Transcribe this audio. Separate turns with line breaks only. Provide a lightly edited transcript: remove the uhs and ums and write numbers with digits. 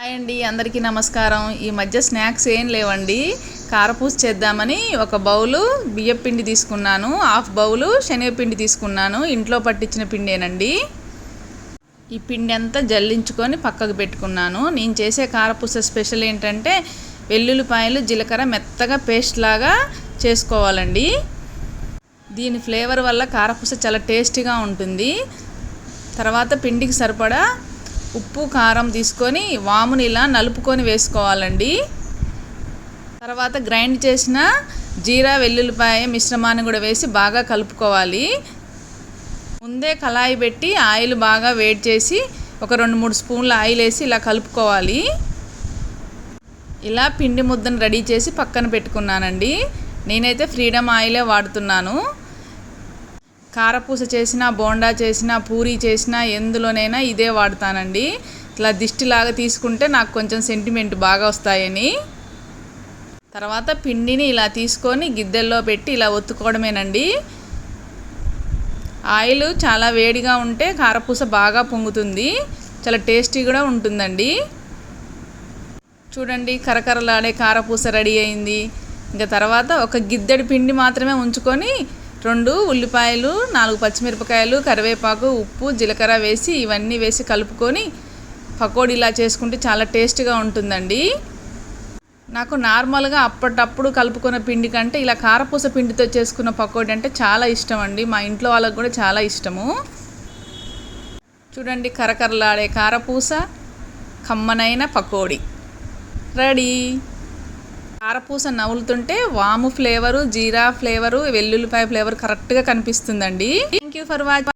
Hi అండి, అందరికీ నమస్కారం. ఈ మధ్య స్నాక్స్ ఏం లేవండి. కారపూస చేద్దామని ఒక బౌలు బియ్యం పిండి తీసుకున్నాను, హాఫ్ బౌలు శనగపిండి తీసుకున్నాను. ఇంట్లో పట్టించిన పిండేనండి. ఈ పిండి అంతా జల్లించుకొని పక్కకు పెట్టుకున్నాను. నేను చేసే కారపూస స్పెషల్ ఏంటంటే వెల్లుల్లిపాయలు జీలకర్ర మెత్తగా పేస్ట్ లాగా చేసుకోవాలండి. దీని ఫ్లేవర్ వల్ల కారపూస చాలా టేస్టీగా ఉంటుంది. తర్వాత పిండికి సరిపడా ఉప్పు కారం తీసుకొని వాముని ఇలా నలుపుకొని వేసుకోవాలండి. తర్వాత గ్రైండ్ చేసిన జీరా వెల్లుల్లిపాయ మిశ్రమాన్ని కూడా వేసి బాగా కలుపుకోవాలి. ముందే కళాయి పెట్టి ఆయిల్ బాగా వేడి చేసి ఒక 2-3 స్పూన్ల ఆయిల్ వేసి ఇలా కలుపుకోవాలి. ఇలా పిండి ముద్దను రెడీ చేసి పక్కన పెట్టుకున్నానండి. నేనైతే ఫ్రీడమ్ ఆయిలే వాడుతున్నాను. కారపూస చేసినా, బోండా చేసినా, పూరీ చేసినా ఎందులోనైనా ఇదే వాడతానండి. ఇట్లా దిష్టిలాగా తీసుకుంటే నాకు కొంచెం సెంటిమెంట్ బాగా వస్తాయని. తర్వాత పిండిని ఇలా తీసుకొని గిద్దెల్లో పెట్టి ఇలా ఒత్తుకోవడమేనండి. ఆయిల్ చాలా వేడిగా ఉంటే కారపూస బాగా పొంగుతుంది, చాలా టేస్టీ కూడా ఉంటుందండి. చూడండి, కరకరలాడే కారపూస రెడీ అయింది. ఇంకా తర్వాత ఒక గిద్దెడి పిండి మాత్రమే ఉంచుకొని 2 ఉల్లిపాయలు, 4 పచ్చిమిరపకాయలు, కరివేపాకు, ఉప్పు, జీలకర్ర వేసి ఇవన్నీ వేసి కలుపుకొని పకోడీలా చేసుకుంటే చాలా టేస్ట్గా ఉంటుందండి. నాకు నార్మల్గా అప్పటప్పుడు కలుపుకున్న పిండి కంటే ఇలా కారపూస పిండితో చేసుకున్న పకోడీ అంటే చాలా ఇష్టం అండి. మా ఇంట్లో వాళ్ళకు కూడా చాలా ఇష్టము. చూడండి, కరకరలాడే కారపూస, కమ్మనైన పకోడీ రెడీ. కారపూస నవ్వులుతుంటే వాము ఫ్లేవరు, జీరా ఫ్లేవరు, వెల్లుల్లిపాయ ఫ్లేవర్ కరెక్ట్గా కనిపిస్తుందండి. Thank you for watching.